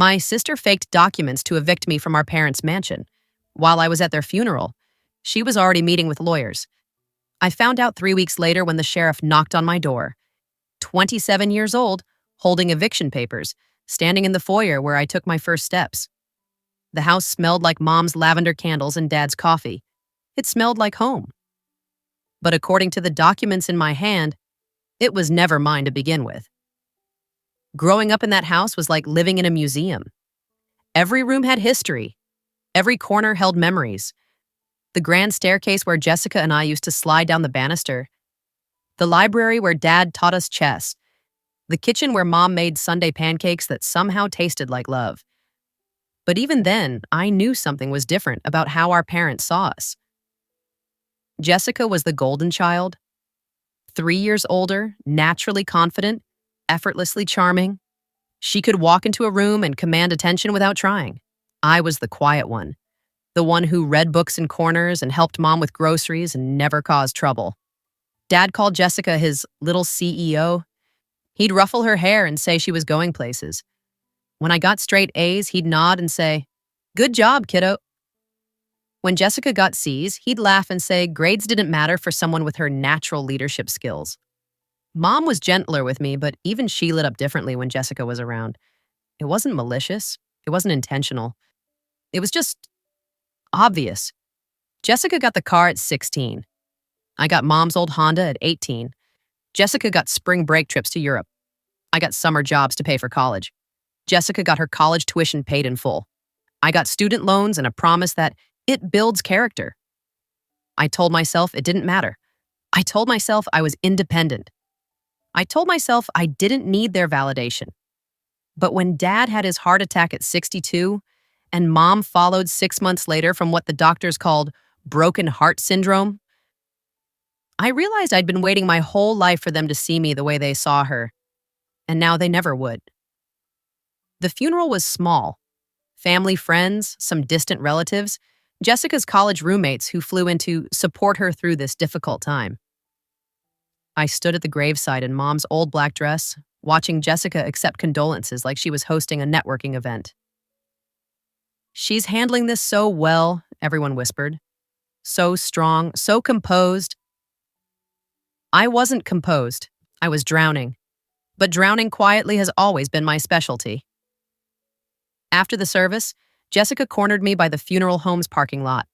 My sister faked documents to evict me from our parents' mansion. While I was at their funeral, she was already meeting with lawyers. I found out 3 weeks later when the sheriff knocked on my door. 27 years old, holding eviction papers, standing in the foyer where I took my first steps. The house smelled like Mom's lavender candles and Dad's coffee. It smelled like home. But according to the documents in my hand, it was never mine to begin with. Growing up in that house was like living in a museum. Every room had history. Every corner held memories. The grand staircase where Jessica and I used to slide down the banister. The library where Dad taught us chess. The kitchen where Mom made Sunday pancakes that somehow tasted like love. But even then, I knew something was different about how our parents saw us. Jessica was the golden child. 3 years older, naturally confident, effortlessly charming. She could walk into a room and command attention without trying. I was the quiet one, the one who read books in corners and helped Mom with groceries and never caused trouble. Dad called Jessica his little CEO. He'd ruffle her hair and say she was going places. When I got straight A's, he'd nod and say, "Good job, kiddo." When Jessica got C's, he'd laugh and say grades didn't matter for someone with her natural leadership skills. Mom was gentler with me, but even she lit up differently when Jessica was around. It wasn't malicious. It wasn't intentional. It was just obvious. Jessica got the car at 16. I got Mom's old Honda at 18. Jessica got spring break trips to Europe. I got summer jobs to pay for college. Jessica got her college tuition paid in full. I got student loans and a promise that it builds character. I told myself it didn't matter. I told myself I was independent. I told myself I didn't need their validation. But when Dad had his heart attack at 62, and Mom followed 6 months later from what the doctors called broken heart syndrome, I realized I'd been waiting my whole life for them to see me the way they saw her, and now they never would. The funeral was small. Family, friends, some distant relatives, Jessica's college roommates who flew in to support her through this difficult time. I stood at the graveside in Mom's old black dress, watching Jessica accept condolences like she was hosting a networking event. "She's handling this so well," everyone whispered. "So strong, so composed." I wasn't composed. I was drowning. But drowning quietly has always been my specialty. After the service, Jessica cornered me by the funeral home's parking lot.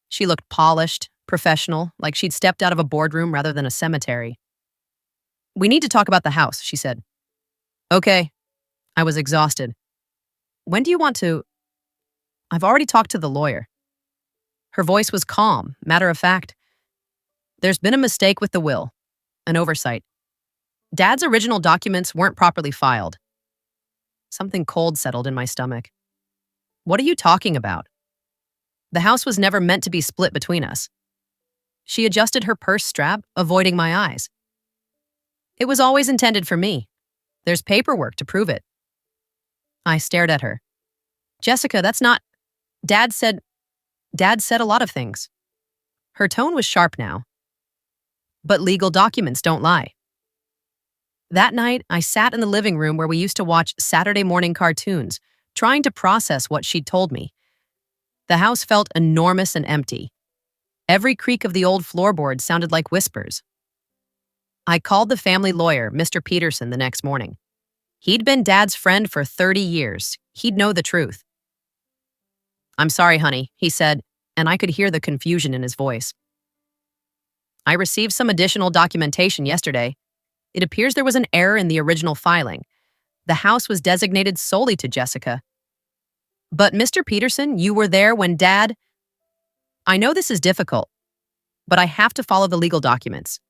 She looked polished, professional, like she'd stepped out of a boardroom rather than a cemetery. "We need to talk about the house," she said. "Okay." I was exhausted. "When do you want to—" "I've already talked to the lawyer." Her voice was calm, matter of fact. "There's been a mistake with the will, an oversight. Dad's original documents weren't properly filed." Something cold settled in my stomach. "What are you talking about?" "The house was never meant to be split between us." She adjusted her purse strap, avoiding my eyes. "It was always intended for me. There's paperwork to prove it." I stared at her. "Jessica, that's not—" Dad said a lot of things." Her tone was sharp now. "But legal documents don't lie." That night, I sat in the living room where we used to watch Saturday morning cartoons, trying to process what she'd told me. The house felt enormous and empty. Every creak of the old floorboards sounded like whispers. I called the family lawyer, Mr. Peterson, the next morning. He'd been Dad's friend for 30 years. He'd know the truth. "I'm sorry, honey," he said, and I could hear the confusion in his voice. "I received some additional documentation yesterday. It appears there was an error in the original filing. The house was designated solely to Jessica." "But Mr. Peterson, you were there when Dad—" "I know this is difficult, but I have to follow the legal documents."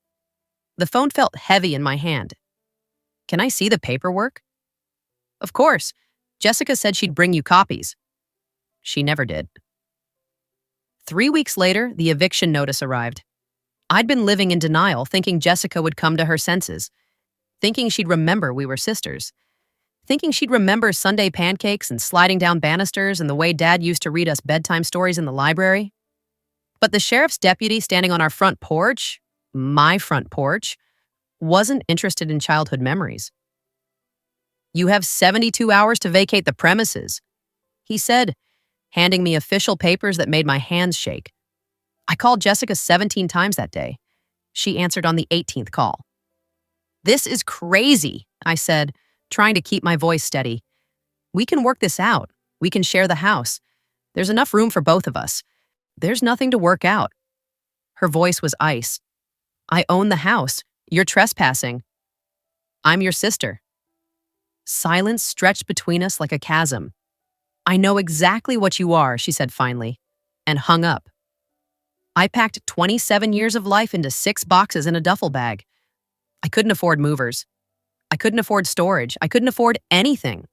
The phone felt heavy in my hand. "Can I see the paperwork?" "Of course. Jessica said she'd bring you copies." She never did. 3 weeks later, the eviction notice arrived. I'd been living in denial, thinking Jessica would come to her senses, thinking she'd remember we were sisters, thinking she'd remember Sunday pancakes and sliding down banisters and the way Dad used to read us bedtime stories in the library. But the sheriff's deputy standing on our front porch, my front porch, wasn't interested in childhood memories. You have 72 hours to vacate the premises, he said, handing me official papers that made my hands shake. I called Jessica 17 times that day. She answered on the 18th call. This is crazy, I said, trying to keep my voice steady. We can work this out. We can share the house. There's enough room for both of us. There's nothing to work out. Her voice was ice. I own the house. You're trespassing. I'm your sister. Silence stretched between us like a chasm. I know exactly what you are, she said finally, and hung up. I packed 27 years of life into 6 boxes in a duffel bag. I couldn't afford movers. I couldn't afford storage. I couldn't afford anything.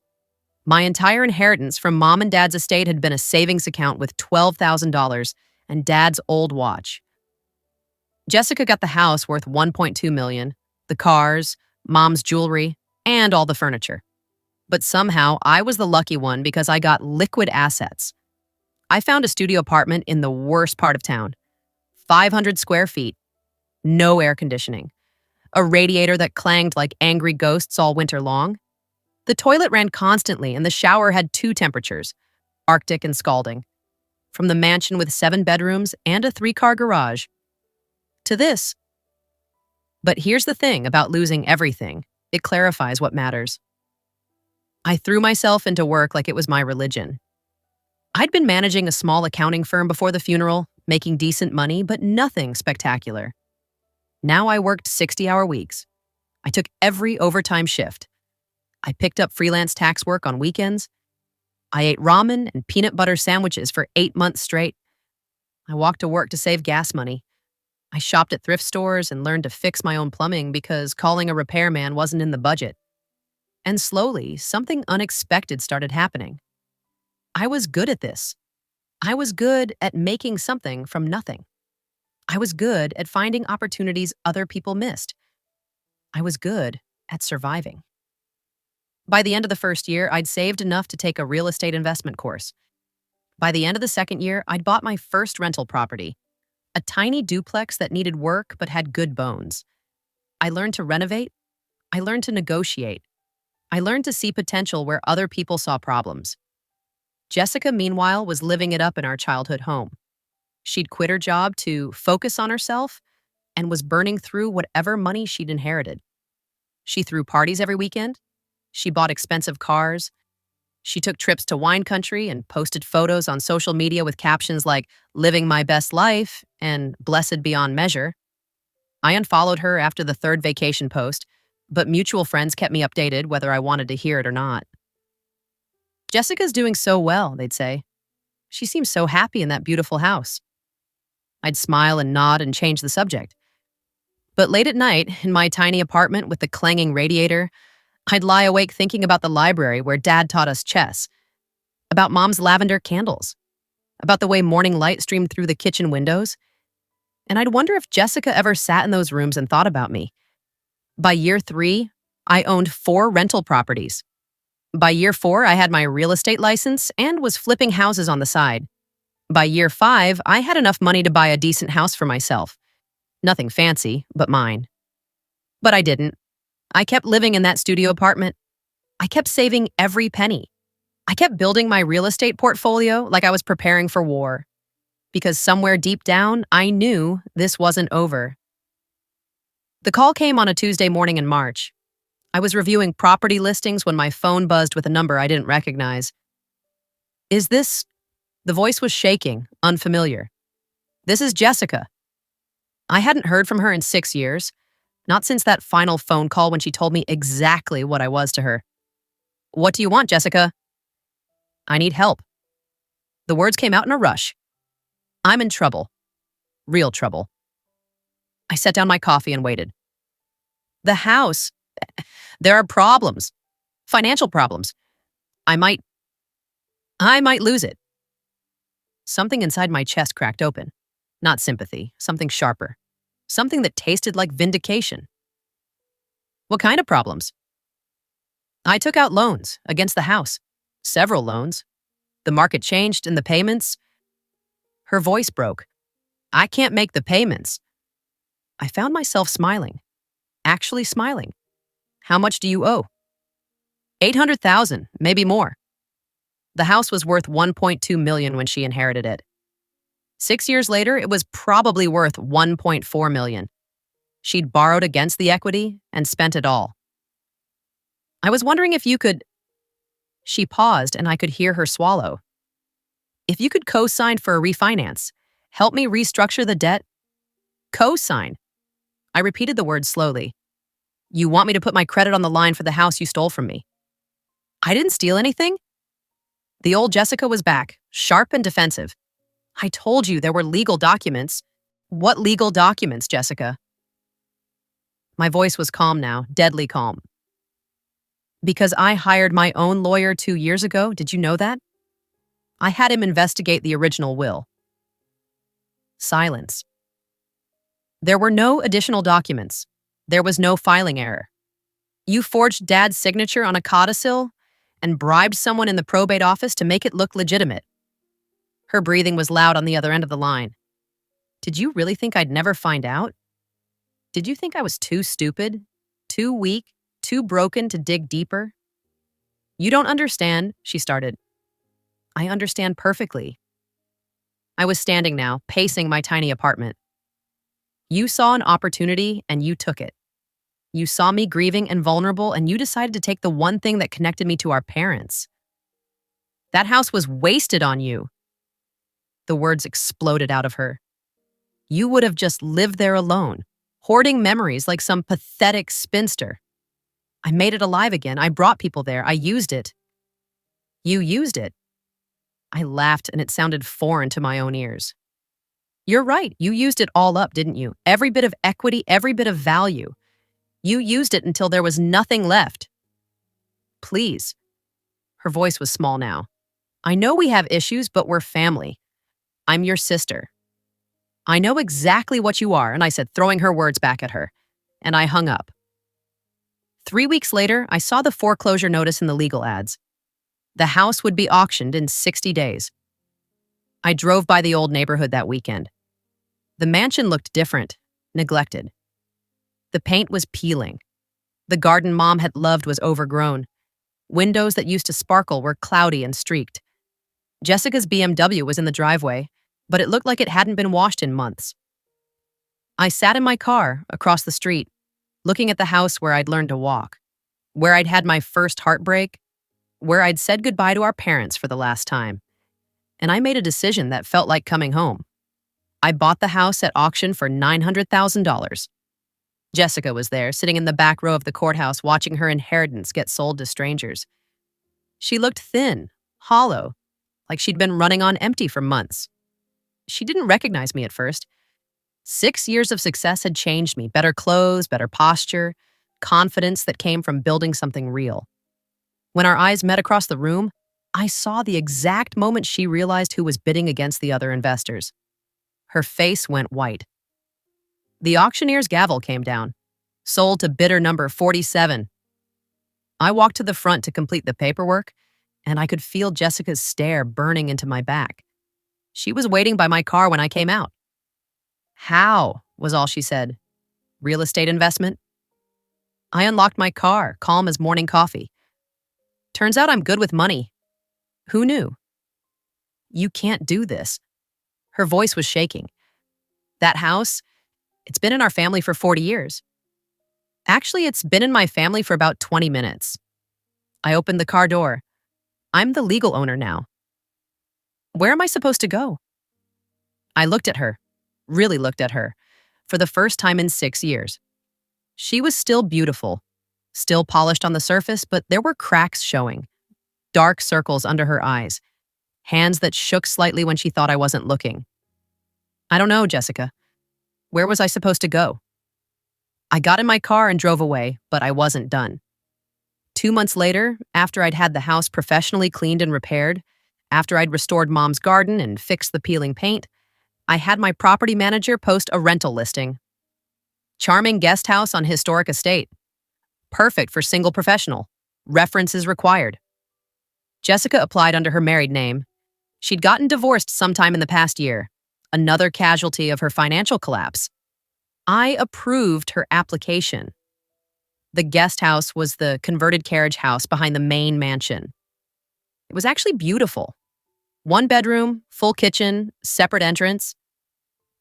My entire inheritance from Mom and Dad's estate had been a savings account with $12,000 and Dad's old watch. Jessica got the house worth $1.2 million, the cars, Mom's jewelry, and all the furniture. But somehow, I was the lucky one because I got liquid assets. I found a studio apartment in the worst part of town. 500 square feet, no air conditioning, a radiator that clanged like angry ghosts all winter long. The toilet ran constantly and the shower had 2 temperatures, Arctic and scalding. From the mansion with 7 bedrooms and a 3-car garage. To this. But here's the thing about losing everything. It clarifies what matters. I threw myself into work like it was my religion. I'd been managing a small accounting firm before the funeral, making decent money, but nothing spectacular. Now I worked 60-hour weeks. I took every overtime shift. I picked up freelance tax work on weekends. I ate ramen and peanut butter sandwiches for 8 months straight. I walked to work to save gas money. I shopped at thrift stores and learned to fix my own plumbing because calling a repairman wasn't in the budget. And slowly, something unexpected started happening. I was good at this. I was good at making something from nothing. I was good at finding opportunities other people missed. I was good at surviving. By the end of the first year, I'd saved enough to take a real estate investment course. By the end of the second year, I'd bought my first rental property, a tiny duplex that needed work but had good bones. I learned to renovate. I learned to negotiate. I learned to see potential where other people saw problems. Jessica, meanwhile, was living it up in our childhood home. She'd quit her job to focus on herself and was burning through whatever money she'd inherited. She threw parties every weekend. She bought expensive cars. She took trips to wine country and posted photos on social media with captions like, "Living my best life," and "Blessed beyond measure." I unfollowed her after the 3rd vacation post, but mutual friends kept me updated whether I wanted to hear it or not. "Jessica's doing so well," they'd say. "She seems so happy in that beautiful house." I'd smile and nod and change the subject. But late at night, in my tiny apartment with the clanging radiator, I'd lie awake thinking about the library where Dad taught us chess, about Mom's lavender candles, about the way morning light streamed through the kitchen windows. And I'd wonder if Jessica ever sat in those rooms and thought about me. By year 3, I owned 4 rental properties. By year 4, I had my real estate license and was flipping houses on the side. By year 5, I had enough money to buy a decent house for myself. Nothing fancy, but mine. But I didn't. I kept living in that studio apartment. I kept saving every penny. I kept building my real estate portfolio like I was preparing for war. Because somewhere deep down, I knew this wasn't over. The call came on a Tuesday morning in March. I was reviewing property listings when my phone buzzed with a number I didn't recognize. "Is this?" The voice was shaking, unfamiliar. "This is Jessica." I hadn't heard from her in 6 years. Not since that final phone call when she told me exactly what I was to her. "What do you want, Jessica?" "I need help." The words came out in a rush. "I'm in trouble. Real trouble." I set down my coffee and waited. "The house. There are problems. Financial problems. I might lose it." Something inside my chest cracked open. Not sympathy, something sharper. Something that tasted like vindication. "What kind of problems?" "I took out loans against the house. Several loans. The market changed and the payments." Her voice broke. "I can't make the payments." I found myself smiling. Actually smiling. "How much do you owe?" $800,000, maybe more. The house was worth $1.2 million when she inherited it. 6 years later, it was probably worth $1.4 million. She'd borrowed against the equity and spent it all. I was wondering if you could. She paused and I could hear her swallow. If you could co-sign for a refinance, help me restructure the debt. Co-sign. I repeated the words slowly. You want me to put my credit on the line for the house you stole from me? I didn't steal anything. The old Jessica was back, sharp and defensive. I told you there were legal documents. What legal documents, Jessica? My voice was calm now, deadly calm. Because I hired my own lawyer 2 years ago, did you know that? I had him investigate the original will. Silence. There were no additional documents. There was no filing error. You forged Dad's signature on a codicil and bribed someone in the probate office to make it look legitimate. Her breathing was loud on the other end of the line. Did you really think I'd never find out? Did you think I was too stupid, too weak, too broken to dig deeper? You don't understand, she started. I understand perfectly. I was standing now, pacing my tiny apartment. You saw an opportunity and you took it. You saw me grieving and vulnerable and you decided to take the one thing that connected me to our parents. That house was wasted on you. The words exploded out of her. You would have just lived there alone, hoarding memories like some pathetic spinster. I made it alive again. I brought people there. I used it. You used it. I laughed and it sounded foreign to my own ears. You're right. You used it all up, didn't you? Every bit of equity, every bit of value. You used it until there was nothing left. Please. Her voice was small now. I know we have issues, but we're family. I'm your sister. I know exactly what you are, and I said, throwing her words back at her. And I hung up. 3 weeks later, I saw the foreclosure notice in the legal ads. The house would be auctioned in 60 days. I drove by the old neighborhood that weekend. The mansion looked different, neglected. The paint was peeling. The garden Mom had loved was overgrown. Windows that used to sparkle were cloudy and streaked. Jessica's BMW was in the driveway, but it looked like it hadn't been washed in months. I sat in my car across the street, looking at the house where I'd learned to walk, where I'd had my first heartbreak, where I'd said goodbye to our parents for the last time. And I made a decision that felt like coming home. I bought the house at auction for $900,000. Jessica was there, sitting in the back row of the courthouse, watching her inheritance get sold to strangers. She looked thin, hollow, like she'd been running on empty for months. She didn't recognize me at first. 6 years of success had changed me. Better clothes, better posture, confidence that came from building something real. When our eyes met across the room, I saw the exact moment she realized who was bidding against the other investors. Her face went white. The auctioneer's gavel came down. Sold to bidder number 47. I walked to the front to complete the paperwork, and I could feel Jessica's stare burning into my back. She was waiting by my car when I came out. How, was all she said. Real estate investment? I unlocked my car, calm as morning coffee. Turns out I'm good with money. Who knew? You can't do this. Her voice was shaking. That house, it's been in our family for 40 years. Actually, it's been in my family for about 20 minutes. I opened the car door. I'm the legal owner now. Where am I supposed to go? I looked at her, really looked at her, for the first time in 6 years. She was still beautiful, still polished on the surface, but there were cracks showing, dark circles under her eyes, hands that shook slightly when she thought I wasn't looking. I don't know, Jessica. Where was I supposed to go? I got in my car and drove away, but I wasn't done. 2 months later, after I'd had the house professionally cleaned and repaired, after I'd restored Mom's garden and fixed the peeling paint, I had my property manager post a rental listing. Charming guest house on historic estate. Perfect for single professional. References required. Jessica applied under her married name. She'd gotten divorced sometime in the past year, another casualty of her financial collapse. I approved her application. The guest house was the converted carriage house behind the main mansion. It was actually beautiful. One bedroom, full kitchen, separate entrance.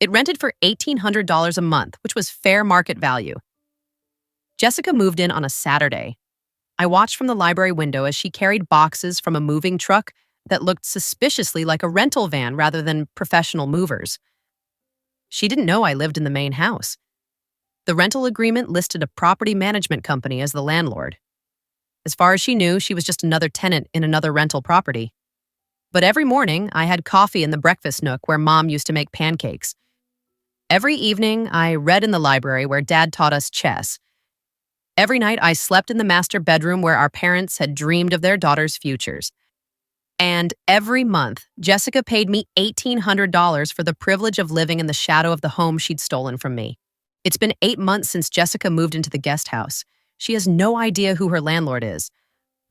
It rented for $1,800 a month, which was fair market value. Jessica moved in on a Saturday. I watched from the library window as she carried boxes from a moving truck that looked suspiciously like a rental van rather than professional movers. She didn't know I lived in the main house. The rental agreement listed a property management company as the landlord. As far as she knew, she was just another tenant in another rental property. But every morning, I had coffee in the breakfast nook where Mom used to make pancakes. Every evening, I read in the library where Dad taught us chess. Every night, I slept in the master bedroom where our parents had dreamed of their daughters' futures. And every month, Jessica paid me $1,800 for the privilege of living in the shadow of the home she'd stolen from me. It's been 8 months since Jessica moved into the guest house. She has no idea who her landlord is.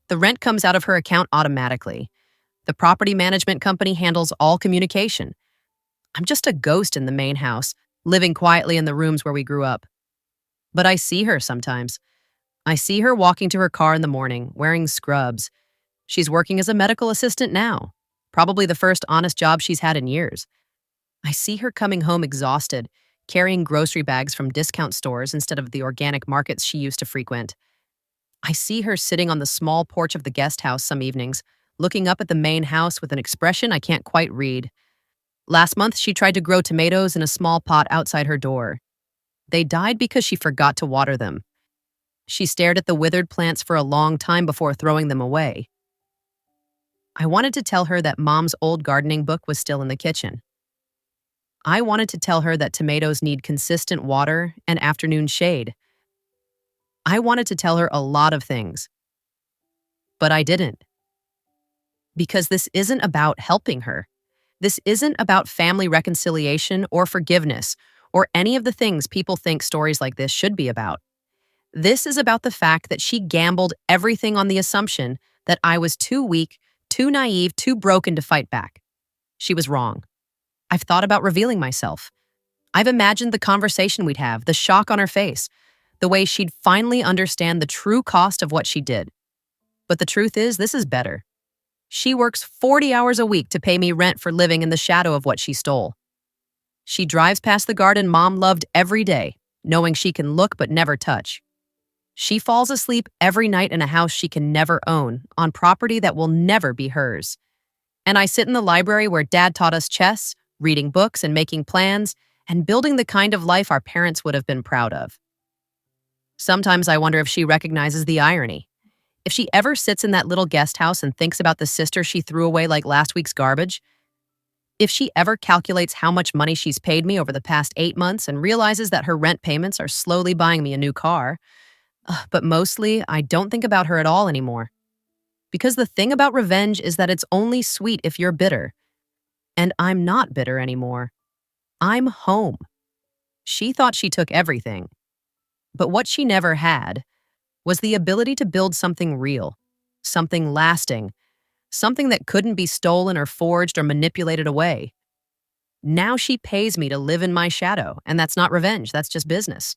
The rent comes out of her account automatically. The property management company handles all communication. I'm just a ghost in the main house, living quietly in the rooms where we grew up. But I see her sometimes. I see her walking to her car in the morning, wearing scrubs. She's working as a medical assistant now, probably the first honest job she's had in years. I see her coming home exhausted, carrying grocery bags from discount stores instead of the organic markets she used to frequent. I see her sitting on the small porch of the guest house some evenings, looking up at the main house with an expression I can't quite read. Last month, she tried to grow tomatoes in a small pot outside her door. They died because she forgot to water them. She stared at the withered plants for a long time before throwing them away. I wanted to tell her that Mom's old gardening book was still in the kitchen. I wanted to tell her that tomatoes need consistent water and afternoon shade. I wanted to tell her a lot of things. But I didn't. Because this isn't about helping her. This isn't about family reconciliation or forgiveness or any of the things people think stories like this should be about. This is about the fact that she gambled everything on the assumption that I was too weak, too naive, too broken to fight back. She was wrong. I've thought about revealing myself. I've imagined the conversation we'd have, the shock on her face, the way she'd finally understand the true cost of what she did. But the truth is, this is better. She works 40 hours a week to pay me rent for living in the shadow of what she stole. She drives past the garden Mom loved every day, knowing she can look but never touch. She falls asleep every night in a house she can never own, on property that will never be hers. And I sit in the library where Dad taught us chess, reading books and making plans, and building the kind of life our parents would have been proud of. Sometimes I wonder if she recognizes the irony. If she ever sits in that little guest house and thinks about the sister she threw away like last week's garbage. If she ever calculates how much money she's paid me over the past 8 months and realizes that her rent payments are slowly buying me a new car. But mostly, I don't think about her at all anymore. Because the thing about revenge is that it's only sweet if you're bitter. And I'm not bitter anymore. I'm home. She thought she took everything. But what she never had was the ability to build something real, something lasting, something that couldn't be stolen or forged or manipulated away. Now she pays me to live in my shadow, and that's not revenge, that's just business.